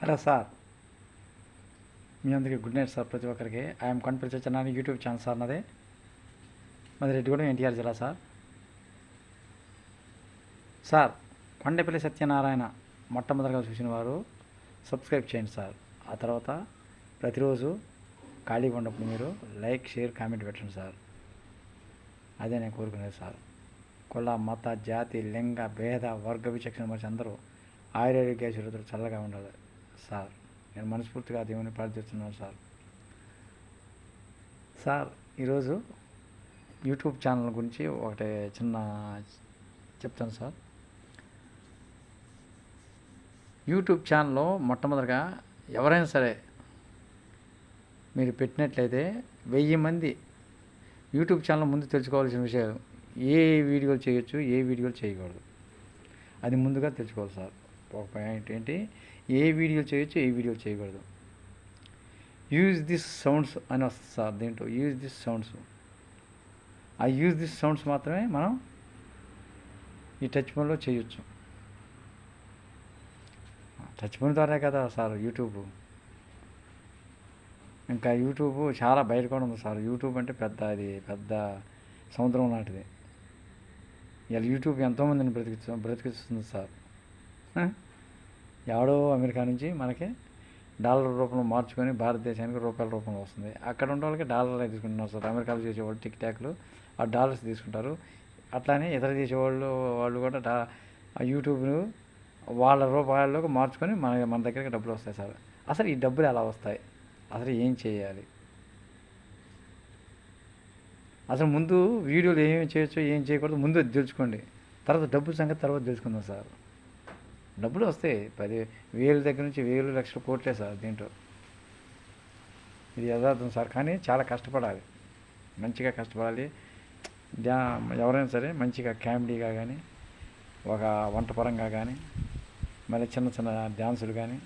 Hello sir, మీ అందరికీ good night sir. ప్రతి ఒక్కరికి I'm Kondapalli Satyanarayana YouTube channel sir నాదే. మాది రెడ్డిగూడెం ఎన్టీఆర్ జిల్లా సార్. సార్, కొండపల్లి సత్యనారాయణ మొట్టమొదటిగా చూసిన వారు సబ్స్క్రైబ్ చేయండి సార్. ఆ తర్వాత ప్రతిరోజు ఖాళీగా ఉన్నప్పుడు మీరు లైక్, షేర్, కామెంట్ పెట్టండి సార్. అదే నేను కోరుకునేది సార్. కుల, మత, జాతి, లింగ భేద, వర్గ విచక్షణ మనిషి అందరూ ఆయుర్వేదిక చల్లగా ఉండాలి సార్. నేను మనస్ఫూర్తిగా దేవుని ప్రార్థిస్తున్నాను సార్. సార్, ఈరోజు యూట్యూబ్ ఛానల్ గురించి ఒకటి చిన్న చెప్తాను సార్. యూట్యూబ్ ఛానల్లో మొట్టమొదటిగా ఎవరైనా సరే మీరు పెట్టినట్లయితే 1000 మంది యూట్యూబ్ ఛానల్ ముందు తెలుసుకోవాల్సిన విషయాలు, ఏ వీడియోలు చేయొచ్చు, ఏ వీడియోలు చేయకూడదు, అది ముందుగా తెలుసుకోవాలి సార్. ఒక పాయింట్ ఏంటి, ఏ వీడియోలు చేయొచ్చు, ఏ వీడియోలు చేయకూడదు. యూజ్ దిస్ సౌండ్స్ అని వస్తుంది సార్. దీంట్లో యూజ్ దిస్ సౌండ్స్, ఆ యూజ్ దిస్ సౌండ్స్ మాత్రమే మనం ఈ టచ్ ఫోన్లో చేయొచ్చు. టచ్ ఫోన్ ద్వారా కదా సార్ యూట్యూబ్. ఇంకా యూట్యూబ్ చాలా బయట కూడా ఉంది సార్. యూట్యూబ్ అంటే పెద్ద సముద్రం లాంటిది. ఇలా యూట్యూబ్ ఎంతోమందిని బ్రతికిస్తుంది సార్. ఎవడో అమెరికా నుంచి మనకి డాలర్ రూపంలో మార్చుకొని భారతదేశానికి రూపాయల రూపంలో వస్తుంది. అక్కడ ఉన్న వాళ్ళకి డాలర్లే తీసుకుంటున్నారు సార్. అమెరికాలో చేసేవాళ్ళు టిక్ టాక్లు ఆ డాలర్స్ తీసుకుంటారు. అట్లానే ఇతర వాళ్ళు కూడా ఆ యూట్యూబ్ను వాళ్ళ రూపాయల్లోకి మార్చుకొని మన దగ్గరికి డబ్బులు వస్తాయి సార్. అసలు ఈ డబ్బులు ఎలా వస్తాయి, అసలు ఏం చేయాలి, అసలు ముందు వీడియోలు ఏమేమి చేయొచ్చు, ఏం చేయకూడదు ముందు తెలుసుకోండి. తర్వాత డబ్బుల సంగతి తర్వాత తెలుసుకుందాం సార్. డబ్బులు వస్తాయి 10,000 దగ్గర నుంచి 1,000 లక్షల కోట్లే సార్ దీంట్లో. ఇది యథార్థం సార్. కానీ చాలా కష్టపడాలి, మంచిగా కష్టపడాలి. ఎవరైనా సరే మంచిగా కామెడీగా కానీ, ఒక వంట పరంగా కానీ, మళ్ళీ చిన్న చిన్న డ్యాన్సులు కానీ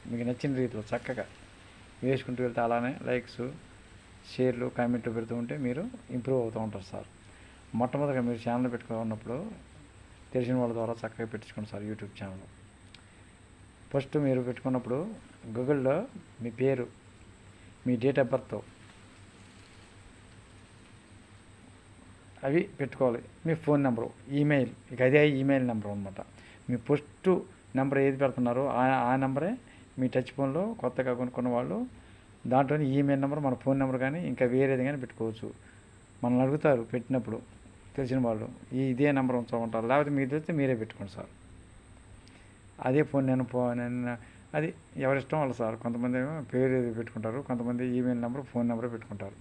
మీకు నచ్చిన రీతిలో చక్కగా వేసుకుంటూ వెళ్తే అలానే లైక్స్, షేర్లు, కామెంట్లు పెడుతూ ఉంటే మీరు ఇంప్రూవ్ అవుతూ ఉంటారు సార్. మొట్టమొదటిగా మీరు ఛానల్ పెట్టుకున్నప్పుడు తెలిసిన వాళ్ళ ద్వారా చక్కగా పెట్టించుకోండి సార్. యూట్యూబ్ ఛానల్ ఫస్ట్ మీరు పెట్టుకున్నప్పుడు గూగుల్లో మీ పేరు, మీ డేట్ ఆఫ్ బర్త్ అవి పెట్టుకోవాలి. మీ ఫోన్ నెంబరు, ఈమెయిల్, ఇక అదే ఈమెయిల్ నెంబర్ అనమాట. మీ ఫస్ట్ నెంబర్ ఏది పెడుతున్నారో ఆ నెంబరే మీ టచ్ ఫోన్లో కొత్తగా కొనుక్కున్న వాళ్ళు దాంట్లోని ఈమెయిల్ నెంబర్, మన ఫోన్ నెంబర్ కానీ ఇంకా వేరేది కానీ పెట్టుకోవచ్చు. మనల్ని అడుగుతారు పెట్టినప్పుడు తెలిసిన వాళ్ళు, ఇదే నెంబర్ ఉంచమంటారు. లేకపోతే మీరు తెలిస్తే మీరే పెట్టుకోండి సార్. అదే నేను అది ఎవరిష్టం వాళ్ళు సార్. కొంతమంది ఏమో పేరు ఏది పెట్టుకుంటారు, కొంతమంది ఈమెయిల్ నెంబర్, ఫోన్ నెంబర్ పెట్టుకుంటారు.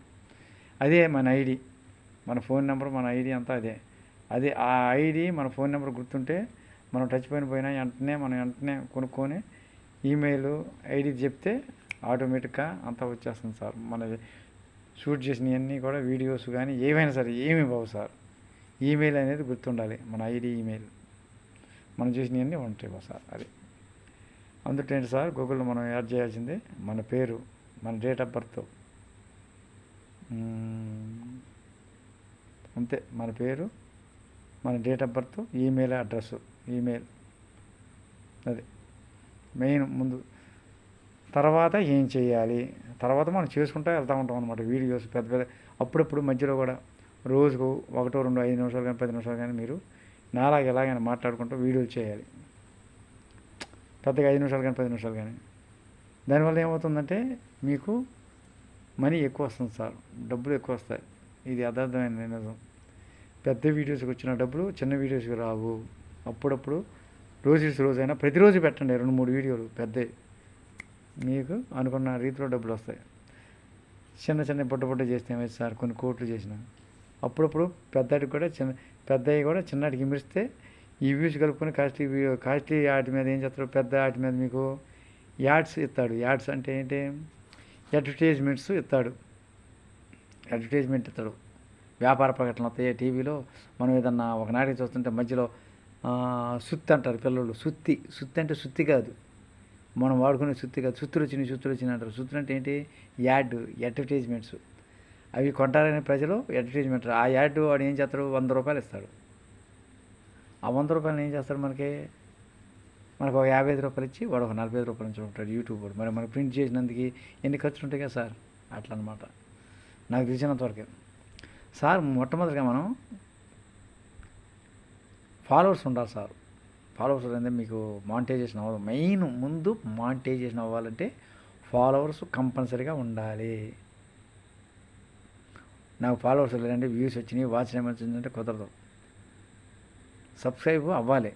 అదే మన ఐడి, మన ఫోన్ నెంబర్, మన ఐడి అంతా అదే ఆ ఐడి మన ఫోన్ నెంబర్ గుర్తుంటే మనం టచ్ పోయినా వెంటనే కొనుక్కొని ఈమెయిల్ ఐడి చెప్తే ఆటోమేటిక్గా అంతా వచ్చేస్తుంది సార్. మన షూట్ చేసినవన్నీ కూడా వీడియోస్ కానీ ఏవైనా సరే ఏమీ బావు సార్. ఈమెయిల్ అనేది గుర్తుండాలి, మన ఐడి ఈమెయిల్ మనం చేసినవన్నీ ఉంటాయి సార్. అది అందుకేంటి సార్, గూగుల్లో మనం యాడ్ చేయాల్సిందే మన పేరు, మన డేట్ ఆఫ్ బర్త్, అంతే. మన పేరు, మన date of birth, email address, email, అది మెయిన్ ముందు. తర్వాత ఏం చేయాలి, తర్వాత మనం చేసుకుంటూ వెళ్తూ ఉంటాం అనమాట. వీడియోస్ పెద్ద అప్పుడప్పుడు మధ్యలో కూడా రోజుకు 1, 2, 5 నిమిషాలు కానీ 10 నిమిషాలు కానీ మీరు నాలాగా ఎలాగైనా మాట్లాడుకుంటూ వీడియోలు చేయాలి. పెద్దగా 5 నిమిషాలు కానీ 10 నిమిషాలు కానీ. దానివల్ల ఏమవుతుందంటే మీకు మనీ ఎక్కువ వస్తుంది సార్, డబ్బులు ఎక్కువ వస్తాయి. ఇది యథార్థమైన నిజం. పెద్ద వీడియోస్కి వచ్చిన డబ్బులు చిన్న వీడియోస్కి రావు. అప్పుడప్పుడు రోజైనా ప్రతిరోజు పెట్టండి 2-3 వీడియోలు పెద్దవి, మీకు అనుకున్న రీతిలో డబ్బులు వస్తాయి. చిన్న బుట్ట చేస్తే ఏమైతే సార్, కొన్ని కోట్లు చేసిన అప్పుడప్పుడు పెద్దటికి కూడా పెద్దవి కూడా చిన్నటికి ఇమిరిస్తే ఈ వ్యూస్ కలుపుకొని కాస్ట్లీ వాటి మీద ఏం చేస్తారు, పెద్ద వాటి మీద మీకు యాడ్స్ ఇస్తాడు. యాడ్స్ అంటే ఏంటి, అడ్వర్టైజ్మెంట్ ఇస్తాడు. వ్యాపార ప్రకటనలు వస్తాయి టీవీలో. మనం ఏదన్నా ఒక నాటికి చూస్తుంటే మధ్యలో సుత్తి అంటారు పిల్లలు. సుత్తి అంటే సుత్తి కాదు, మనం వాడుకునే సుత్తి కాదు. సుత్తులు వచ్చినాయి అంటారు. సుత్తులు అంటే ఏంటి, అడ్వర్టైజ్మెంట్స్. అవి కొంటారని ప్రజలు అడ్వర్టైజ్మెంట్. ఆ యాడ్ వాడు ఏం చేస్తాడు, 100 రూపాయలు ఇస్తాడు. ఆ 100 రూపాయలు ఏం చేస్తాడు, మనకి మనకు ఒక 55 రూపాయలు ఇచ్చి వాడు ఒక 45 రూపాయలు నుంచి ఉంటాడు యూట్యూబ్ వాడు. మరి మనకు ప్రింట్ చేసినందుకు ఎన్ని ఖర్చులు ఉంటాయి కదా సార్, అట్లా అనమాట నాకు తెలిసినంతవరకు. సార్ మొట్టమొదటిగా మనం ఫాలోవర్స్ ఉండాలి సార్. ఫాలోవర్స్ అనేది మీకు మానిటైజేషన్ అవ్వదు. మెయిన్ ముందు మానిటైజేషన్ అవ్వాలంటే ఫాలోవర్స్ కంపల్సరీగా ఉండాలి. నాకు ఫాలోవర్స్ లేదంటే వ్యూస్ వచ్చినాయి, వాచ్ టైం వచ్చిందంటే కుదరదు. సబ్స్క్రైబ్ అవ్వాలి.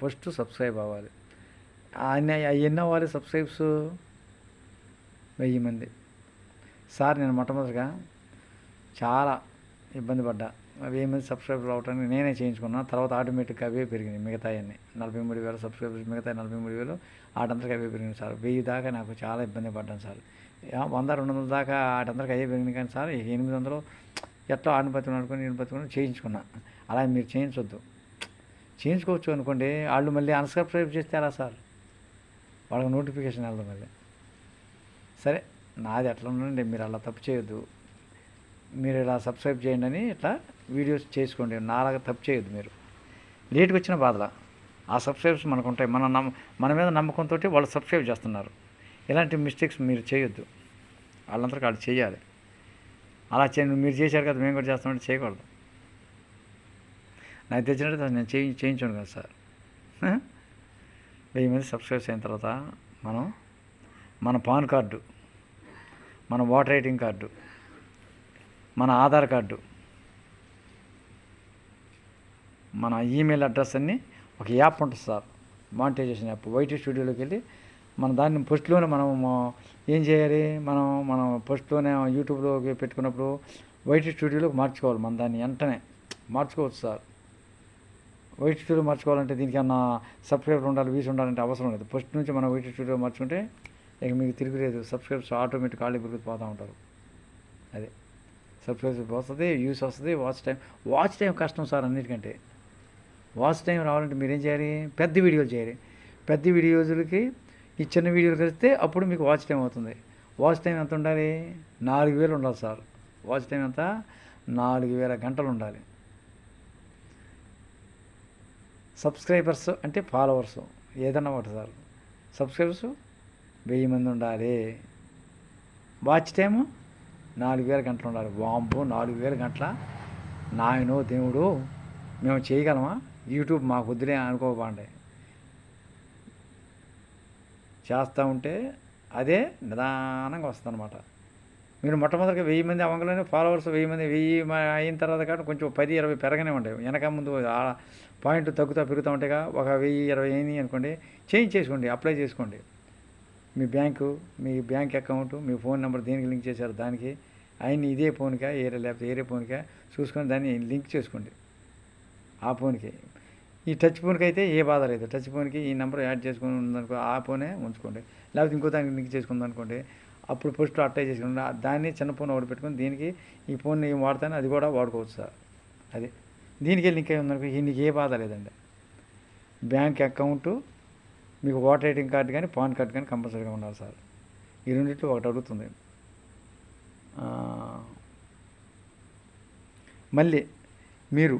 ఫస్ట్ సబ్స్క్రైబ్ అవ్వాలి. ఎన్ని అవ్వాలి సబ్స్క్రైబ్స్? 1000 మంది. సార్ నేను మొట్టమొదటిగా చాలా ఇబ్బంది పడ్డా. 1000 మంది సబ్స్క్రైబర్లు అవడానికి నేనే చేయించుకున్నాను. తర్వాత ఆటోమేటిక్గా అవే పెరిగినాయి మిగతాయన్నీ. 43,000 సబ్స్క్రైబర్స్, మిగతా 43,000 ఆటంతరికి అవే పెరిగినాయి సార్. 1000 దాకా నాకు చాలా ఇబ్బంది పడ్డాను సార్. 100-200 దాకా ఆటంతరికి అవే పెరిగినాయి. కానీ సార్ 800 ఎట్లా ఆడిపత్రం అనుకుని నేను చేయించుకున్నా. అలా మీరు చేయించొద్దు. చేయించుకోవచ్చు అనుకోండి, వాళ్ళు మళ్ళీ అన్సబ్స్క్రైబ్ చేస్తే ఎలా సార్? వాళ్ళకి నోటిఫికేషన్ వెళ్ళదు మళ్ళీ. సరే నాది అట్లా ఉండండి, మీరు అలా తప్పు చేయొద్దు. మీరు ఇలా సబ్స్క్రైబ్ చేయండి అని ఇట్లా వీడియోస్ చేసుకోండి. నాలాగా తప్పు చేయొద్దు. మీరు లేట్గా వచ్చిన బాధల ఆ సబ్స్క్రైబ్స్ మనకు ఉంటాయి. మన మీద నమ్మకంతో వాళ్ళు సబ్స్క్రైబ్ చేస్తున్నారు. ఇలాంటి మిస్టేక్స్ మీరు చేయొద్దు. వాళ్ళందరికీ వాళ్ళు చేయాలి. అలా చేయండి. మీరు చేశారు కదా మేము కూడా చేస్తామంటే చేయకూడదు. నాకు తెచ్చినట్టు నేను చేయించాను కదా సార్. 1000 మంది సబ్స్క్రైబ్స్ అయిన తర్వాత మన పాన్ కార్డు, మన ఓటర్ ఐడి కార్డు, మన ఆధార్ కార్డు, మన ఈమెయిల్ అడ్రస్ అన్నీ ఒక యాప్ ఉంటుంది సార్, మానిటైజేషన్ యాప్. వైటీ స్టూడియోలోకి వెళ్ళి దాన్ని ఫస్ట్లోనే మనం ఏం చేయాలి, మనం ఫస్ట్లోనే యూట్యూబ్లోకి పెట్టుకున్నప్పుడు వైటీ స్టూడియోలోకి మార్చుకోవాలి. దాన్ని వెంటనే మార్చుకోవచ్చు సార్. వైటీ స్టూడియో మార్చుకోవాలంటే దీనికి ఏమన్నా సబ్స్క్రైబర్ ఉండాలి, వ్యూస్ ఉండాలంటే అవసరం లేదు. ఫస్ట్ నుంచి మనం వైటీ స్టూడియో మార్చుకుంటే ఇక మీకు తిరుగులేదు. సబ్స్క్రైబర్స్ ఆటోమేటిక్ ఖాళీ పెరిగిపోతూ ఉంటారు. అదే సబ్స్క్రైబర్స్ వస్తుంది, వ్యూస్ వస్తుంది, వాచ్ టైం కష్టం సార్ అన్నిటికంటే. వాచ్ టైం రావాలంటే మీరేం చేయాలి? పెద్ద వీడియోలు చేయాలి. పెద్ద వీడియోలకి ఈ చిన్న వీడియోలు కలిస్తే అప్పుడు మీకు వాచ్ టైం అవుతుంది. వాచ్ టైం ఎంత ఉండాలి? 4000 ఉండాలి సార్. వాచ్ టైం ఎంత? 4000 గంటలు ఉండాలి. సబ్స్క్రైబర్స్ అంటే ఫాలోవర్స్ ఏదన్నా ఒకటి సార్. సబ్స్క్రైబర్స్ 1000 మంది ఉండాలి. వాచ్ టైము 4000 గంటలు ఉండాలి. వాంబో 4000 గంటల నాయనో దేవుడు, మేము చేయగలమా? యూట్యూబ్ మాకు వద్దులే అనుకోకండి. చేస్తూ ఉంటే అదే నిదానంగా వస్తుంది అనమాట. మీరు మొట్టమొదటిగా 1000 మంది అవ్వగానే ఫాలోవర్స్ 1000 మంది అయిన తర్వాత కానీ కొంచెం 10-20 పెరగనే ఉంటాయి. వెనక ముందు పాయింట్ తగ్గుతూ పెరుగుతూ ఉంటాయిగా. ఒక 1000-20 అయినాయి అనుకోండి, చేసుకోండి, అప్లై చేసుకోండి. మీ బ్యాంక్ అకౌంట్, మీ ఫోన్ నెంబర్ దేనికి లింక్ చేశారు దానికి ఆయన్ని ఇదే ఫోన్కా లేకపోతే ఏరే ఫోన్కా చూసుకొని దాన్ని లింక్ చేసుకోండి. ఆ ఫోన్కి ఈ టచ్ ఫోన్కి అయితే ఏ బాధ లేదు. టచ్ ఫోన్కి ఈ నెంబర్ యాడ్ చేసుకుని ఉందనుకో ఆ ఫోనే ఉంచుకోండి. లేకపోతే ఇంకో దానికి లింక్ చేసుకుందనుకోండి, అప్పుడు ఫస్ట్ అప్లై చేసుకుంటే దాన్ని చిన్న ఫోన్ ఒకటి పెట్టుకుని దీనికి ఈ ఫోన్ ఏం వాడతానో అది కూడా వాడుకోవచ్చు సార్. అది దీనికి లింక్ అయి ఉందనుకో నీకు ఏ బాధ లేదండి. బ్యాంక్ అకౌంటు, మీకు ఓటర్ ఐడి కార్డు కానీ పాన్ కార్డు కానీ కంపల్సరీగా ఉండాలి సార్. ఈ రెండింటిలో ఒకటి అడుగుతుంది. మళ్ళీ మీరు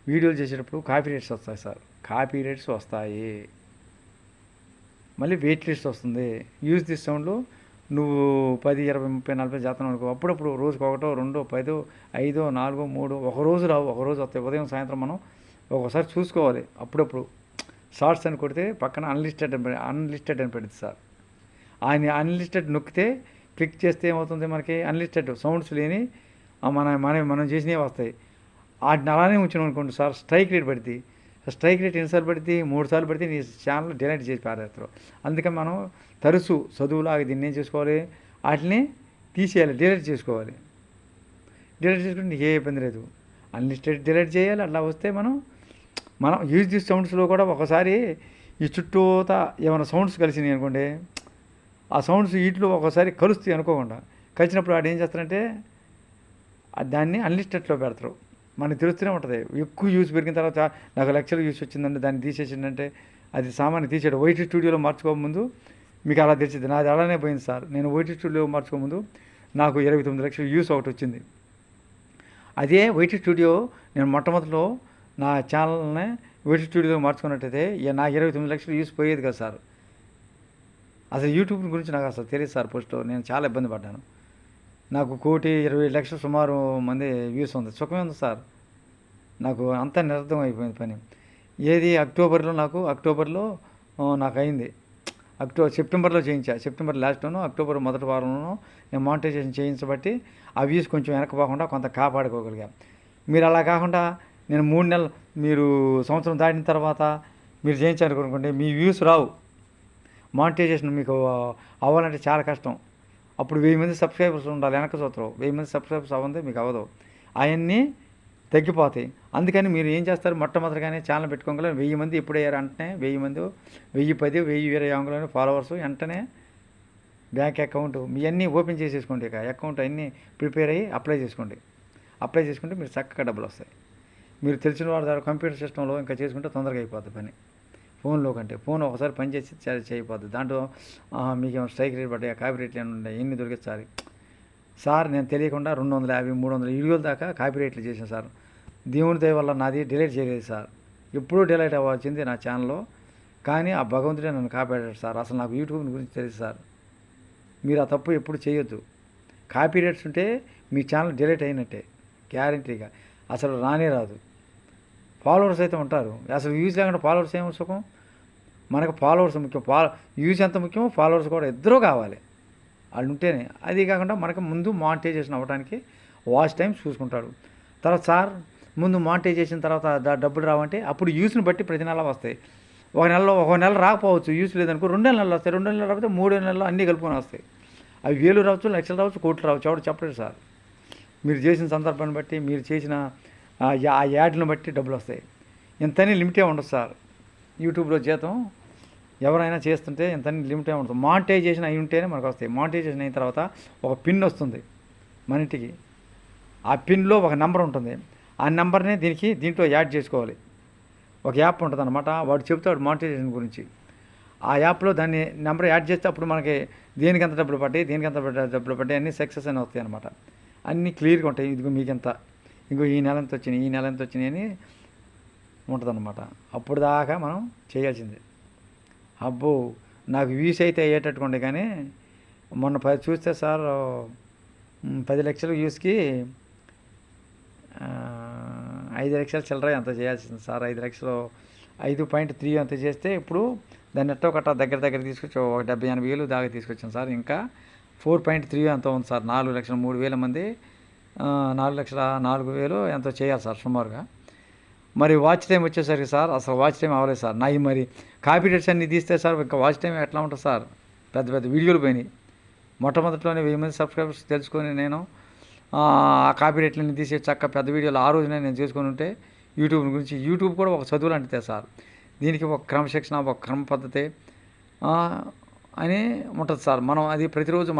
వీడియోలు చేసేటప్పుడు కాపీ రైట్స్ వస్తాయి సార్. కాపీ రైట్స్ వస్తాయి. మళ్ళీ వెయిట్ లిస్ట్ వస్తుంది. యూజ్ దిస్ సౌండ్లో నువ్వు 10, 20, 30, 40 చేస్తున్నావు అనుకో, అప్పుడప్పుడు రోజుకి 1, 2, 10, 5, 4, 3 ఒకరోజు రావు, ఒకరోజు వస్తాయి. ఉదయం సాయంత్రం మనం ఒకసారి చూసుకోవాలి. అప్పుడప్పుడు షార్ట్స్ అని కొడితే పక్కన అన్లిస్టెడ్ అని పెడుతుంది సార్. ఆయన అన్లిస్టెడ్ నొక్కితే క్లిక్ చేస్తే ఏమవుతుంది, మనకి అన్లిస్టెడ్ సౌండ్స్ లేని మనం చేసినవి వస్తాయి. వాటిని అలానే ఉంచినాం అనుకోండి సార్, స్ట్రైక్ రేట్ పడుతుంది. స్ట్రైక్ రేట్ ఎన్నిసార్లు పడుతుంది? 3 సార్లు పడితే నీ ఛానల్ డిలీట్ చేసి పారేస్తారు. అందుకని మనం తరచు చదువులాగా దీన్ని ఏం చేసుకోవాలి, వాటిని తీసేయాలి, డిలీట్ చేసుకోవాలి. డిలీట్ చేసుకుంటే నీకు ఏ ఇబ్బంది లేదు. అన్లిస్టెడ్ డిలీట్ చేయాలి. అట్లా వస్తే మనం యూజ్ దిస్ సౌండ్స్లో కూడా ఒకసారి ఈ చుట్టూతా ఏమైనా సౌండ్స్ కలిసినాయి అనుకోండి, ఆ సౌండ్స్ వీటిలో ఒకసారి కలుస్తాయి అనుకోకుండా. కలిసినప్పుడు వాడు ఏం చేస్తారంటే దాన్ని అన్లిస్టెడ్లో పెడతారు. మనకు తెలుస్తూనే ఉంటుంది. ఎక్కువ యూస్ పెరిగిన తర్వాత నాకు లక్షలు యూస్ వచ్చిందంటే దాన్ని తీసేసిందంటే అది సామాన్య తీసేయడం. వైటీ స్టూడియోలో మార్చుకోకముందు మీకు అలా తెలిసింది. నాది అలానే పోయింది సార్. నేను వైటీ స్టూడియో మార్చుకోకముందు నాకు 29 లక్షలు యూస్ ఒకటి వచ్చింది. అదే వైటీ స్టూడియో నేను మొట్టమొదటిలో నా ఛానల్ని వీటి స్టూడియోలో మార్చుకున్నట్టయితే నాకు 29 లక్షలు వ్యూస్ పోయేది కదా సార్. అసలు యూట్యూబ్ గురించి నాకు అసలు తెలియదు సార్. ఫస్ట్ నేను చాలా ఇబ్బంది పడ్డాను. నాకు 1,20,00,000 సుమారు మంది వ్యూస్ ఉంది. సుఖమే ఉంది సార్. నాకు అంతా నిరర్థం అయిపోయింది పని. ఏది అక్టోబర్లో నాకు అయింది. సెప్టెంబర్లో చేయించా. సెప్టెంబర్ లాస్ట్లోనూ అక్టోబర్ మొదటి వారంలోనూ నేను మానిటైజేషన్ చేయించబట్టి ఆ వ్యూస్ కొంచెం వెనకపోకుండా కొంత కాపాడుకోగలిగా. మీరు అలా కాకుండా నేను 3 నెలలు మీరు సంవత్సరం దాటిన తర్వాత మీరు చేయించాలనుకోండి మీ వ్యూస్ రావు. మానిటైజేషన్ మీకు అవ్వాలంటే చాలా కష్టం. అప్పుడు 1000 మంది సబ్స్క్రైబర్స్ ఉండాలి. వెనక చూస్తారు 1000 మంది సబ్స్క్రైబర్స్ అవ్వదే మీకు అవ్వదు. అవన్నీ తగ్గిపోతాయి. అందుకని మీరు ఏం చేస్తారు, మొట్టమొదటిగానే ఛానల్ పెట్టుకోగల 1000 మంది ఎప్పుడయ్యారు అంటే 1000 మంది 1010 1020 అంగులోనే ఫాలోవర్స్ వెంటనే బ్యాంక్ అకౌంట్ మీ అన్నీ ఓపెన్ చేసేసుకోండి. ఇక అకౌంట్ అన్నీ ప్రిపేర్ అయ్యి అప్లై చేసుకుంటే మీరు చక్కగా డబ్బులు వస్తాయి. మీరు తెలిసిన వారి ద్వారా కంప్యూటర్ సిస్టంలో ఇంకా చేసుకుంటే తొందరగా అయిపోద్ది పని. ఫోన్లో కంటే ఫోన్ ఒకసారి పని చేసి చేయకపోద్ది. దాంట్లో మీకు ఏమైనా స్ట్రైక్ రేట్ పడ్డాయి, కాపీ రేట్లు ఏమైనా ఉన్నాయి, ఎన్ని దొరికించాలి సార్. నేను తెలియకుండా 250 300 వీడియోల దాకా కాపీ రేట్లు చేశాను సార్. దేవుని దయ వల్ల నాది డిలీట్ చేయలేదు సార్. ఎప్పుడూ డిలీట్ అవ్వాల్సింది నా ఛానల్లో. కానీ ఆ భగవంతుడే నన్ను కాపాడాడు సార్. అసలు నాకు యూట్యూబ్ గురించి తెలుసు సార్. మీరు ఆ తప్పు ఎప్పుడు చేయొద్దు. కాపీ రేట్స్ ఉంటే మీ ఛానల్ డిలీట్ అయినట్టే గ్యారంటీగా. అసలు రానే రాదు. ఫాలోవర్స్ అయితే ఉంటారు. అసలు వ్యూస్ లేకుండా ఫాలోవర్స్ ఏమో సుఖం. మనకు ఫాలోవర్స్ ముఖ్యం. వ్యూస్ ఎంత ముఖ్యమో ఫాలోవర్స్ కూడా ఇద్దరూ కావాలి. వాళ్ళు ఉంటేనే. అది కాకుండా మనకు ముందు మానిటైజేషన్ అవ్వడానికి వాచ్ టైం చూసుకుంటాడు. తర్వాత సార్ ముందు మానిటైజేషన్ తర్వాత డబ్బులు రావంటే అప్పుడు వ్యూస్ని బట్టి ప్రతి నెల వస్తాయి. ఒక నెల రాకపోవచ్చు, వ్యూస్ లేదనుకో 2 నెలలు వస్తాయి. 2 నెలలు రాకపోతే 3 నెలలు అన్నీ కలుపుకొని వస్తాయి. అవి 1000 రావచ్చు, లక్షలు రావచ్చు, కోట్లు రావచ్చు. ఎవరు చెప్పలేదు సార్. మీరు చేసిన సందర్భాన్ని బట్టి మీరు చేసిన ఆ యాడ్లను బట్టి డబ్బులు వస్తాయి. ఇంతని లిమిటే ఉండదు సార్. యూట్యూబ్లో జీతం ఎవరైనా చేస్తుంటే ఇంతని లిమిటే ఉండదు. మానిటైజేషన్ అయి ఉంటేనే మనకు వస్తాయి. మానిటైజేషన్ అయిన తర్వాత ఒక పిన్ వస్తుంది మన ఇంటికి. ఆ పిన్లో ఒక నెంబర్ ఉంటుంది. ఆ నెంబర్ని దీంట్లో యాడ్ చేసుకోవాలి. ఒక యాప్ ఉంటుంది అనమాట. వాడు చెప్తాడు మానిటైజేషన్ గురించి. ఆ యాప్లో దాన్ని నెంబర్ యాడ్ చేస్తే అప్పుడు మనకి దేనికంత డబ్బులు పడ్డాయి అన్నీ సక్సెస్ అని వస్తాయి అనమాట. అన్నీ క్లియర్గా ఉంటాయి. ఇదిగో మీకెంత, ఇంకో ఈ నెల ఎంత వచ్చినాయి అని ఉంటుందన్నమాట. అప్పుడు దాకా మనం చేయాల్సిందే. అబ్బో నాకు వ్యూస్ అయితే అయ్యేటట్టుకోండి. కానీ మొన్న చూస్తే సార్ 10 లక్షల వ్యూస్కి 5 లక్షల చిల్లర ఎంత చేయాల్సింది సార్. 5 లక్షలు 5.3 అంత చేస్తే ఇప్పుడు దాన్ని ఎట్టో కట్ట దగ్గర తీసుకొచ్చి ఒక 70-80 దాకా తీసుకొచ్చాను సార్. ఇంకా 4.3 ఎంతో ఉంది సార్. 4,03,000 మంది 4,04,000 ఎంతో చేయాలి సార్ సుమారుగా. మరి వాచ్ టైం వచ్చేసరికి సార్ అసలు వాచ్ టైం అవ్వలేదు సార్. నాయి మరి కాపీ రేట్స్ అన్నీ తీస్తే సార్ ఇంకా వాచ్ టైం ఎట్లా ఉంటుంది సార్. పెద్ద వీడియోలు పోయినాయి. మొట్టమొదటిలోనే 1000 మంది సబ్స్క్రైబర్స్ తెలుసుకొని నేను ఆ కాపీ రేట్లన్నీ తీసే చక్క పెద్ద వీడియోలు ఆ రోజునే నేను చేసుకొని ఉంటే యూట్యూబ్ కూడా ఒక చదువు లాంటిదే సార్. దీనికి ఒక క్రమశిక్షణ, ఒక క్రమ పద్ధతి అని ఉంటుంది సార్. మనం అది ప్రతిరోజు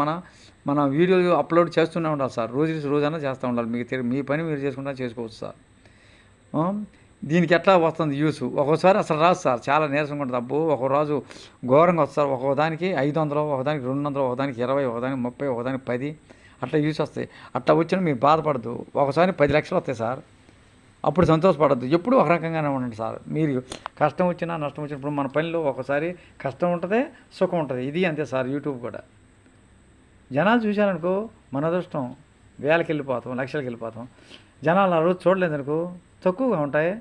మన వీడియోలు అప్లోడ్ చేస్తూనే ఉండాలి సార్. రోజైనా చేస్తూ ఉండాలి. మీ పని మీరు చేసుకోవచ్చు సార్. దీనికి ఎట్లా వస్తుంది వ్యూస్. ఒక్కోసారి అసలు రాదు సార్. చాలా నీరసంగా ఉంటుంది. అబ్బో ఒక రోజు ఘోరంగా వస్తుంది సార్. ఒకదానికి 500, ఒకదానికి 200, ఒకదానికి 20, ఒకదానికి 30, ఒకదానికి 10 అట్లా వ్యూస్ వస్తాయి. అట్లా వచ్చినా మీరు బాధపడద్దు. ఒకసారి 10 లక్షలు వస్తాయి సార్. అప్పుడు సంతోషపడద్దు. ఎప్పుడు ఒక రకంగానే ఉండండి సార్. మీరు కష్టం వచ్చినా నష్టం వచ్చినప్పుడు మన పనిలో ఒకసారి కష్టం ఉంటుంది, సుఖం ఉంటుంది. ఇది అంతే సార్. యూట్యూబ్ కూడా జనాలు చూశారనుకో మన అదృష్టం. వేలకి వెళ్ళిపోతాం, లక్షలకి వెళ్ళిపోతాం. జనాలు ఆ రోజు చూడలేదనుకో తక్కువగా ఉంటాయి.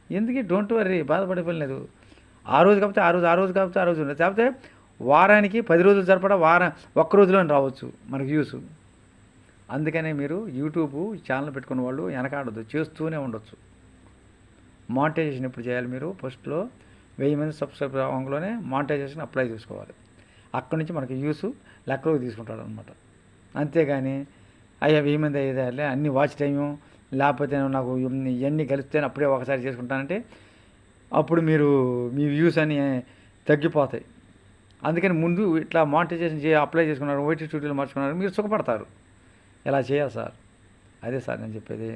ఎందుకు డోంట్ వర్రీ, బాధపడే పని లేదు. ఆ రోజు కాకపోతే ఆ రోజు ఉండదు. కాకపోతే వారానికి 10 రోజులు సరిపడా ఒక్క రోజులోనే రావచ్చు మనకు వ్యూస్. అందుకనే మీరు యూట్యూబ్ ఛానల్ పెట్టుకున్న వాళ్ళు వెనకాడద్దు, చేస్తూనే ఉండొచ్చు. మానిటైజేషన్ ఎప్పుడు చేయాలి మీరు ఫస్ట్లో 1000 మంది సబ్స్క్రైబర్ అవ్వగానే మానిటైజేషన్ అప్లై చేసుకోవాలి. అక్కడి నుంచి మనకి వ్యూస్ లెక్కలోకి తీసుకుంటాడు అనమాట. అంతేగాని 1000 మంది అయ్యేదాలే అన్ని వాచ్ టైము లేకపోతే నాకు ఇవన్నీ కలిస్తే అప్పుడే ఒకసారి చేసుకుంటానంటే అప్పుడు మీ వ్యూస్ అన్నీ తగ్గిపోతాయి. అందుకని ముందు ఇట్లా మానిటైజేషన్ అప్లై చేసుకున్నారు, ఓటీ స్టూడియోలో మార్చుకున్నారు, మీరు సుఖపడతారు. ఇలా చేయాలి సార్. అదే సార్ నేను చెప్పేది.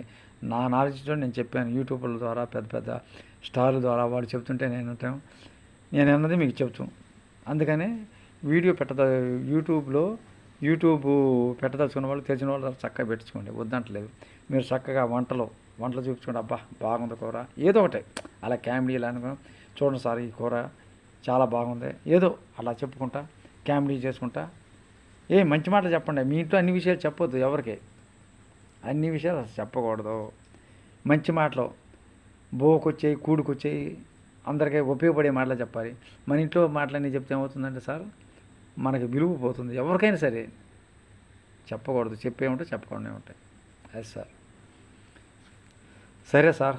నా నాలెడ్జ్తో నేను చెప్పాను. యూట్యూబ్ల ద్వారా పెద్ద స్టార్ల ద్వారా వాడు చెప్తుంటే నేను అన్నది మీకు చెప్తాం. అందుకనే యూట్యూబ్ పెట్టదలుచుకున్న వాళ్ళు తెలిసిన వాళ్ళు చక్కగా పెట్టించుకోండి. వద్దంటలేదు. మీరు చక్కగా వంటలో వంటలు చూపించుకుంటే అబ్బా బాగుంది కూర ఏదో ఒకటి అలా కామెడీ ఇలా అనుకో చూడండి సార్ ఈ కూర చాలా బాగుంది ఏదో అలా చెప్పుకుంటా కామెడీ చేసుకుంటా మంచి మాటలు చెప్పండి. మీ ఇంట్లో అన్ని విషయాలు చెప్పొద్దు ఎవరికి, అన్ని విషయాలు అసలు చెప్పకూడదు. మంచి మాటలు బోకొచ్చేయి కూడుకొచ్చేయి అందరికీ ఉపయోగపడే మాటలు చెప్పాలి. మన ఇంట్లో మాటలన్నీ చెప్తే ఏమవుతుందంటే సార్ మనకి విలువ పోతుంది. ఎవరికైనా సరే చెప్పకూడదు, చెప్పే ఉంటాయి చెప్పకుండా ఉంటాయి. అది సార్. సరే సార్,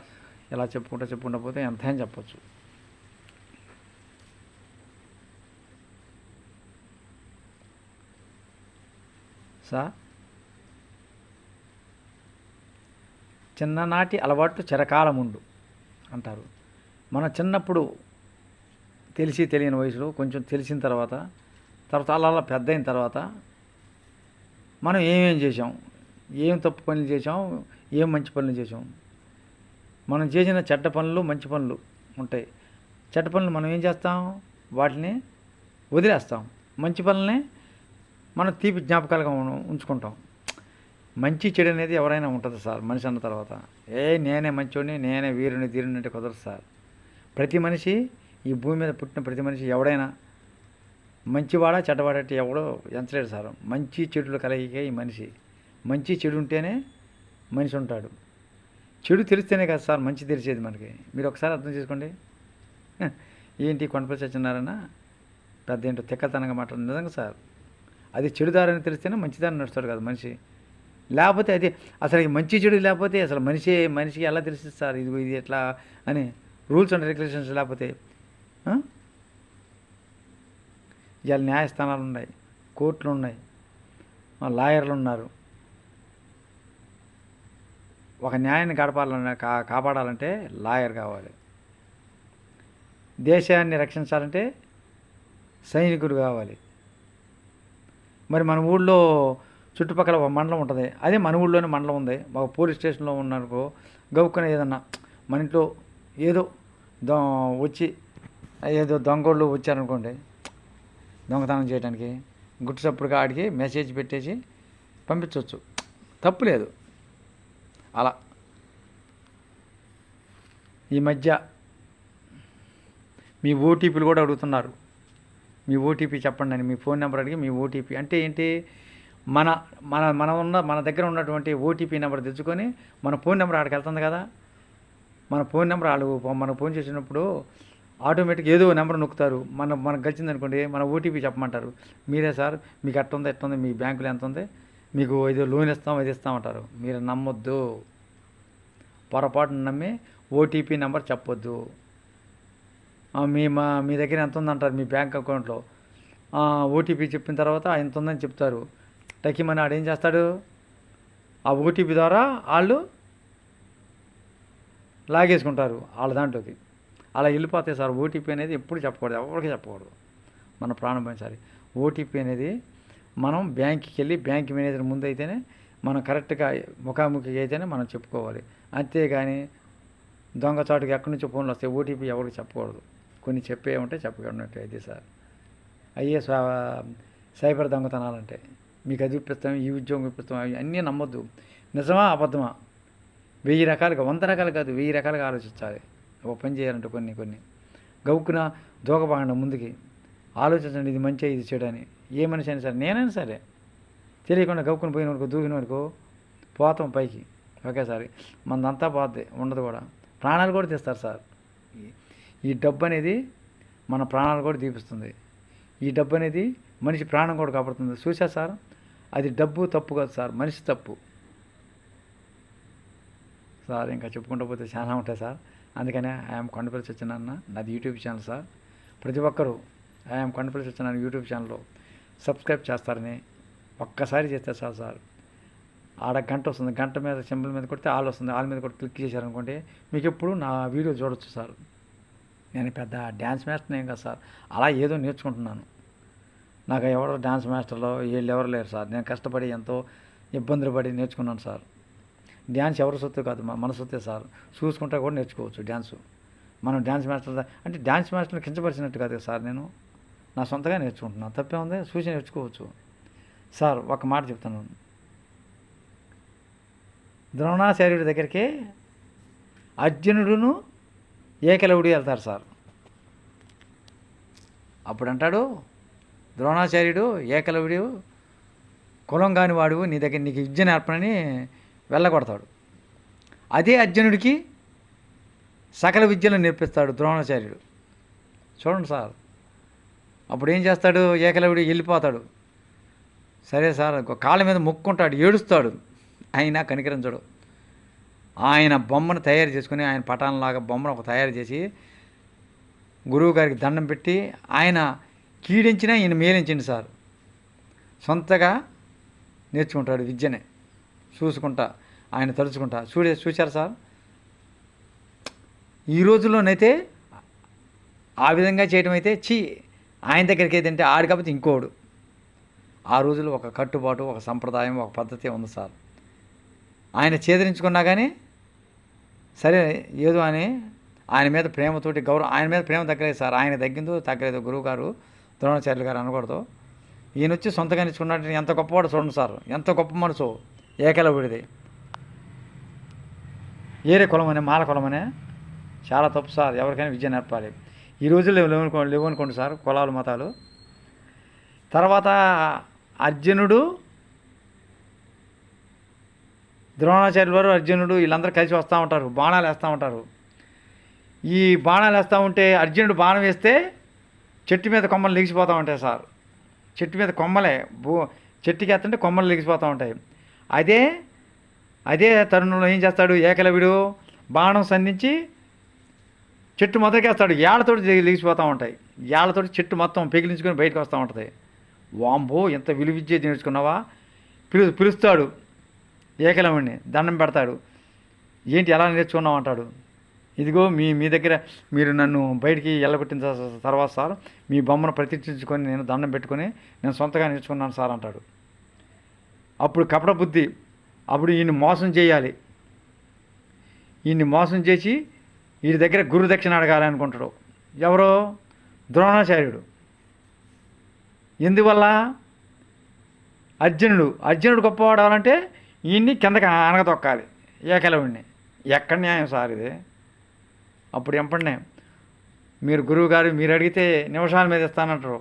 ఇలా చెప్పుకుంటా పోతే ఎంతైనా చెప్పచ్చు. సార్ చిన్ననాటి అలవాట్లు చిరకాలం ఉండు అంటారు. మన చిన్నప్పుడు తెలియని వయసులో కొంచెం తెలిసిన తర్వాత అలా పెద్ద అయిన తర్వాత మనం ఏమేం చేసాం, ఏం తప్పు పనులు చేసాం, ఏం మంచి పనులు చేసాం. మనం చేసిన చెడ్డ పనులు మంచి పనులు ఉంటాయి. చెడ్డ పనులు మనం ఏం చేస్తాం, వాటిని వదిలేస్తాం. మంచి పనులనే మనం తీపి జ్ఞాపకాలుగా ఉంచుకుంటాం. మంచి చెడు అనేది ఎవరైనా ఉంటుంది సార్ మనిషి అన్న తర్వాత. నేనే మంచోడిని, నేనే వీరుని ధీరుని అంటే కుదరదు సార్. ప్రతి మనిషి ఈ భూమి మీద పుట్టిన ప్రతి మనిషి ఎవడైనా మంచివాడా చెడ్డవాడంటే ఎవడో ఎంచలేడు సార్. మంచి చెడులు కలయికే ఈ మనిషి. మంచి చెడు ఉంటేనే మనిషి ఉంటాడు. చెడు తెలిస్తేనే కదా సార్ మంచి తెలిసేది మనకి. మీరు ఒకసారి అర్థం చేసుకోండి. ఏంటి కొండపల్లి సత్యనారాయణ పెద్ద ఏంటో తిక్కతనంగా మాట్లాడు. నిజంగా సార్, అది చెడుదారని తెలిస్తేనే మంచిదారిని నడుస్తాడు కదా మనిషి. లేకపోతే అది అసలు మంచి చెడు లేకపోతే అసలు మనిషికి ఎలా తెలుస్తుంది సార్ ఇది ఎట్లా అని రూల్స్ అండ్ రెగ్యులేషన్స్ లేకపోతే. ఇవాళ న్యాయస్థానాలు ఉన్నాయి, కోర్టులు ఉన్నాయి, లాయర్లు ఉన్నారు. ఒక న్యాయాన్ని కాపాడాలంటే లాయర్ కావాలి. దేశాన్ని రక్షించాలంటే సైనికుడు కావాలి. మరి మన ఊళ్ళో చుట్టుపక్కల ఒక మండలం ఉంటుంది, అదే మన ఊళ్ళోనే మండలం ఉంది, ఒక పోలీస్ స్టేషన్లో ఉన్నారనుకో గౌక్కున ఏదన్నా మన ఇంట్లో ఏదో వచ్చి ఏదో దొంగోళ్ళు వచ్చారనుకోండి దొంగతనం చేయడానికి, గుట్టు చప్పుడుగా ఆడికి మెసేజ్ పెట్టేసి పంపించవచ్చు, తప్పు లేదు. అలా ఈ మధ్య మీ ఓటీపీలు కూడా అడుగుతున్నారు. మీ ఓటీపీ చెప్పండి అని, మీ ఫోన్ నెంబర్ అడిగి మీ ఓటీపీ అంటే ఏంటి, మన దగ్గర ఉన్నటువంటి ఓటీపీ నెంబర్ తెచ్చుకొని మన ఫోన్ నెంబర్ ఆడికి వెళ్తుంది కదా. మన ఫోన్ నెంబర్ మన ఫోన్ చేసినప్పుడు ఆటోమేటిక్ ఏదో నెంబర్ నొక్కుతారు. మనకు గచ్చింది అనుకోండి, మన ఓటీపీ చెప్పమంటారు. మీరే సార్ మీకు ఎట్టుంది మీ బ్యాంకులో ఎంత ఉంది, మీకు ఏదో లోన్ ఇస్తాం ఇది ఇస్తామంటారు. మీరు నమ్మొద్దు, పొరపాటున నమ్మి ఓటీపీ నెంబర్ చెప్పొద్దు. మీ దగ్గర ఎంత ఉందంటారు మీ బ్యాంక్ అకౌంట్లో, ఓటీపీ చెప్పిన తర్వాత ఎంత ఉందని చెప్తారు. టకిమని ఆడు ఏం చేస్తాడు, ఆ ఓటీపీ ద్వారా వాళ్ళు లాగేసుకుంటారు వాళ్ళ దాంట్లోకి. అలా వెళ్ళిపోతాయి సార్. ఓటీపీ అనేది ఎప్పుడు చెప్పకూడదు, ఎవరికి చెప్పకూడదు. మన ప్రాణం పోయినసారి ఓటీపీ అనేది మనం బ్యాంక్కి వెళ్ళి బ్యాంక్ మేనేజర్ ముందు అయితేనే మనం కరెక్ట్గా ముఖాముఖిగా అయితేనే మనం చెప్పుకోవాలి. అంతేగాని దొంగచాటుకి ఎక్కడి నుంచో ఫోన్లు వస్తాయి, ఓటీపీ ఎవరికి చెప్పకూడదు. కొన్ని చెప్పే ఉంటే చెప్పకూడనట్టు అయితే సార్. అయ్యే సైబర్ దొంగతనాలంటే మీకు అది ఇప్పిస్తాం, ఈ ఉద్యోగం ఇప్పిస్తాం, అవి అన్నీ నమ్మొద్దు. నిజమా అబద్ధమా 1000 రకాలుగా 100 రకాలు కాదు 1000 రకాలుగా ఆలోచించాలి. ఒక పని చేయాలంటే కొన్ని గౌక్కున దూకబాగండి ముందుకి ఆలోచించండి, ఇది మంచి ఇది చెడు అని. ఏ మనిషి అయినా సరే, నేనైనా సరే తెలియకుండా గౌక్కున పోయిన వరకు దూకిన వరకు పోతాం పైకి ఒకేసారి. మనదంతా పోద్ది, ఉండదు కూడా, ప్రాణాలు కూడా తీస్తారు సార్. ఈ డబ్బు అనేది మన ప్రాణాలు కూడా తీపిస్తుంది. ఈ డబ్బు అనేది మనిషి ప్రాణం కూడా కాపాడుతుంది. చూసా సార్, అది డబ్బు తప్పు కాదు సార్, మనిషి తప్పు సార్. ఇంకా చెప్పుకుంటూ పోతే చాలా ఉంటాయి సార్. అందుకనే ఐఎమ్ కొండపల్లి సత్యనారాయణ, నాది యూట్యూబ్ ఛానల్ సార్. ప్రతి ఒక్కరూ ఐఎమ్ కొండపల్లి సత్యనారాయణ యూట్యూబ్ ఛానల్లో సబ్స్క్రైబ్ చేస్తారని ఒక్కసారి చేస్తే సార్ ఆడ గంట వస్తుంది, గంట మీద సింబల్ మీద కొడితే ఆల్ వస్తుంది, ఆల్ మీద కూడా క్లిక్ చేశారనుకోండి మీకు ఎప్పుడు నా వీడియో చూడొచ్చు సార్. నేను పెద్ద డ్యాన్స్ మాస్టర్ ఏం కాదు సార్, అలా ఏదో నేర్చుకుంటున్నాను. నాకు ఎవరో డ్యాన్స్ మాస్టర్లో వీళ్ళు ఎవరు లేరు సార్. నేను కష్టపడి ఎంతో ఇబ్బందులు పడి నేర్చుకున్నాను సార్. డ్యాన్స్ ఎవరి సొత్తు కాదు, మన సొత్తే సార్. చూసుకుంటా కూడా నేర్చుకోవచ్చు డ్యాన్సు. మనం డ్యాన్స్ మాస్టర్ అంటే డ్యాన్స్ మాస్టర్ని కించపరిచినట్టు కాదు సార్. నేను నా సొంతగా నేర్చుకుంటున్నాను, తప్పే ఉంది, చూసి నేర్చుకోవచ్చు సార్. ఒక మాట చెప్తాను, ద్రోణాచార్యుడి దగ్గరికి అర్జునుడును ఏకలవుడు వెళ్తారు సార్. అప్పుడు అంటాడు ద్రోణాచార్యుడు, ఏకలవుడు కులం కాని వాడు, నీ దగ్గర నీకు విద్య నేర్పనని వెళ్ళగొడతాడు. అదే అర్జునుడికి సకల విద్యలు నేర్పిస్తాడు ద్రోణాచార్యుడు. చూడండి సార్. అప్పుడు ఏం చేస్తాడు ఏకలవుడు? వెళ్ళిపోతాడు. సరే సార్, కాళ్ళ మీద మొక్కుంటాడు, ఏడుస్తాడు. అయినా కనికరించడు. ఆయన బొమ్మను తయారు చేసుకుని, ఆయన పటాన్లాగా బొమ్మను ఒక తయారు చేసి గురువు గారికి దండం పెట్టి, ఆయన కీడించినా ఈయన మేలించింది సార్. సొంతగా నేర్చుకుంటాడు విద్యనే, చూసుకుంటా, ఆయన తలుచుకుంటా. చూశారు సార్. ఈ రోజుల్లోనైతే ఆ విధంగా చేయడం అయితే ఆయన దగ్గరికి ఏదంటే ఆడు కాబట్టి ఇంకోడు. ఆ రోజుల్లో ఒక కట్టుబాటు, ఒక సంప్రదాయం, ఒక పద్ధతి ఉంది సార్. ఆయన ఛేదరించుకున్నా కానీ సరే ఏదో అని ఆయన మీద ప్రేమతోటి గౌరవం, ఆయన మీద ప్రేమ తగ్గలేదు సార్. ఆయన తగ్గిందో తగ్గలేదు గురువు గారు ద్రోణాచార్యులు గారు అనకూడదు. ఈయన వచ్చి సొంతగా నేర్చుకున్నట్టు ఎంత గొప్పవాడు చూడండి సార్. ఎంత గొప్ప మనసు ఏకలవ్యుడిది. ఏరే కులమనే, మాల కులమనే చాలా తప్పు సార్. ఎవరికైనా విద్య నేర్పాలి. ఈ రోజుల్లో లేవనుకోండి సార్ కులాలు మతాలు. తర్వాత అర్జునుడు, ద్రోణాచార్యుల వారు, అర్జునుడు వీళ్ళందరూ కలిసి వస్తూ ఉంటారు, బాణాలు వేస్తూ ఉంటారు. ఈ బాణాలు వేస్తూ ఉంటే అర్జునుడు బాణం వేస్తే చెట్టు మీద కొమ్మలు లెగిసిపోతూ ఉంటాయి సార్. చెట్టు మీద కొమ్మలే చెట్టుకి వేస్తుంటే కొమ్మలు లెగిసిపోతూ ఉంటాయి. అదే తరుణంలో ఏం చేస్తాడు ఏకలవ్యుడు? బాణం సంధించి చెట్టు మొదటికేస్తాడు. ఏళ్లతోటి లెగిసిపోతూ ఉంటాయి. ఏళ్లతోటి చెట్టు మొత్తం పెగిలించుకొని బయటకు వస్తూ ఉంటుంది. వాంబో ఎంత విలువిద్య నేర్చుకున్నావా? పిలుస్తాడు ఏకలవ్యుడిని, దండం పెడతాడు. ఏంటి ఎలా నేర్చుకున్నావు అంటాడు. ఇదిగో మీ దగ్గర మీరు నన్ను బయటికి వెళ్ళగొట్టిన తర్వాత సార్ మీ బొమ్మను ప్రతిష్ఠించుకొని నేను దండం పెట్టుకొని నేను సొంతగా నేర్చుకున్నాను సార్ అంటాడు. అప్పుడు కపట బుద్ధి. అప్పుడు ఈయన్ని మోసం చేయాలి. ఈయన్ని మోసం చేసి వీడి దగ్గర గురుదక్షిణ అడగాలి అనుకుంటాడు. ఎవరో? ద్రోణాచార్యుడు. ఎందువల్ల? అర్జునుడు గొప్పవాడాలంటే ఈయన్ని కిందకి అనగదొక్కాలి ఏకలవ్యుడిని. ఎక్కడ న్యాయం సార్ ఇది? అప్పుడు ఎంపడినే మీరు గురువు గారు మీరు అడిగితే నిమిషాల మీద ఇస్తానంటారు.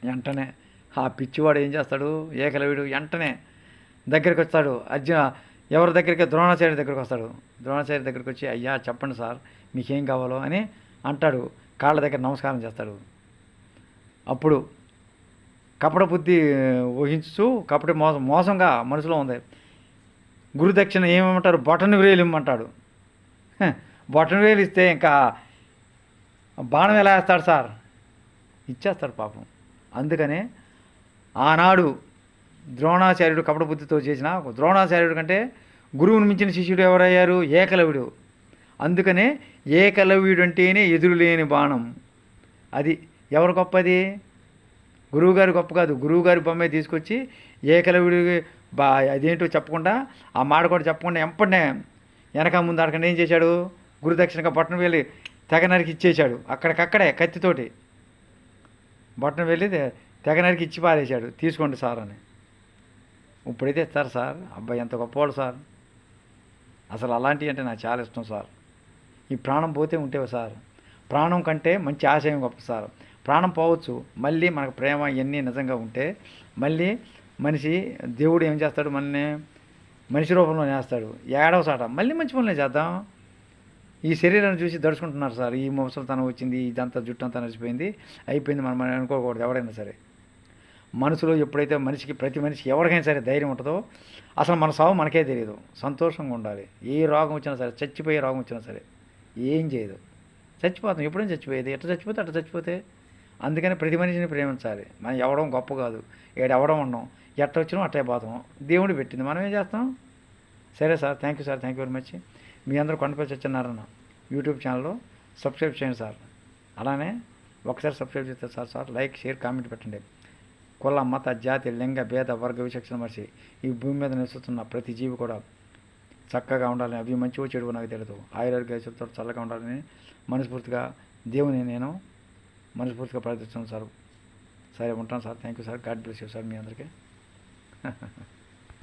వెంటనే ఆ పిచ్చివాడు ఏం చేస్తాడు ఏకలవ్యుడు? వెంటనే దగ్గరికి వస్తాడు. ఎవరి దగ్గరికి? ద్రోణాచార్య దగ్గరికి వస్తాడు. ద్రోణాచార్య దగ్గరికి వచ్చి అయ్యా చెప్పండి సార్ మీకేం కావాలో అని అంటాడు. కాళ్ళ దగ్గర నమస్కారం చేస్తాడు. అప్పుడు కపట బుద్ధి ఊహించు, కపట మోసంగా మనసులో ఉంది. గురుదక్షిణ ఏమంటారు? బొటన వేలు ఇమ్మంటాడు. బొటన వేలు ఇస్తే ఇంకా బాణం ఎలా వేస్తాడు సార్? ఇచ్చేస్తాడు పాపం. అందుకనే ఆనాడు ద్రోణాచార్యుడు కపట బుద్ధితో చేసిన, ద్రోణాచార్యుడు కంటే గురువుని మించిన శిష్యుడు ఎవరయ్యారు? ఏకలవ్యుడు. అందుకనే ఏకలవ్యుడు అంటేనే ఎదురులేని బాణం. అది ఎవరు గొప్పది? గురువుగారు గొప్ప కాదు. గురువుగారి బొమ్మే తీసుకొచ్చి ఏకలవ్యుడి అదేంటో చెప్పకుండా, ఆ మాట కూడా చెప్పకుండా ఎంపడే వెనక ముందు అడగండి ఏం చేశాడు? గురుదక్షిణగా బొట్టను వెళ్ళి తెగ నరికి ఇచ్చేశాడు. అక్కడికక్కడే కత్తితోటి బొట్టను వెళ్ళి తెగ నరికి ఇచ్చి పారేశాడు. తీసుకోండి సార్ అని. ఇప్పుడైతే ఇస్తారు సార్. అబ్బాయి ఎంత గొప్పవాడు సార్. అసలు అలాంటివి అంటే నాకు చాలా ఇష్టం సార్. ఈ ప్రాణం పోతే ఉంటేవా సార్? ప్రాణం కంటే మంచి ఆశయం గొప్ప సార్. ప్రాణం పోవచ్చు, మళ్ళీ మనకు ప్రేమ ఇవన్నీ నిజంగా ఉంటే మళ్ళీ దేవుడు ఏం చేస్తాడు? మనల్ని మనిషి రూపంలో చేస్తాడు. ఏడవసాట మళ్ళీ మంచి పనులే చేద్దాం. ఈ శరీరాన్ని చూసి దడుచుకుంటున్నారు సార్. ఈ ముసలితనం వచ్చింది, ఇదంతా జుట్టు అంతా నడిచిపోయింది, అయిపోయింది మనం అనుకోకూడదు ఎవడైనా సరే. మనసులో ఎప్పుడైతే ప్రతి మనిషికి ఎవరికైనా సరే ధైర్యం ఉంటుందో అసలు మన సావు మనకే తెలియదు. సంతోషంగా ఉండాలి. ఏ రోగం వచ్చినా సరే, చచ్చిపోయే రోగం వచ్చినా సరే ఏం చేయదు. చచ్చిపోతాం, ఎప్పుడైనా చచ్చిపోయేది. ఎట్లా చచ్చిపోతే అట్లా చచ్చిపోతే. అందుకని ప్రతి మనిషిని ప్రేమించాలి. మనం ఎవడం గొప్ప కాదు, ఎవడం ఉన్నాం, ఎట్ట వచ్చినా అట్టే పోతాం. దేవుడు పెట్టింది, మనం ఏం చేస్తాం? సరే sir, thank you sir, thank you very much. మీ అందరూ కొండపల్లి సత్యనారాయణ యూట్యూబ్ ఛానల్లో సబ్స్క్రైబ్ చేయండి సార్. అలానే ఒకసారి సబ్స్క్రైబ్ చేస్తారు సార్. లైక్, షేర్, కామెంట్ పెట్టండి. కుల, మత, జాతి, లింగ, భేద, వర్గ విచక్షణ మనిషి ఈ భూమి మీద నివసిస్తున్న ప్రతి జీవి కూడా చక్కగా ఉండాలని, అవి మంచివో చెడువో నాకు తెలియదు, ఆయుర్వేద చల్లగా ఉండాలని మనస్ఫూర్తిగా దేవుని నేను మనస్ఫూర్తిగా ప్రార్థిస్తున్నాను సార్. సరే ఉంటాను sir. Thank you sir. God bless you sir మీ అందరికీ.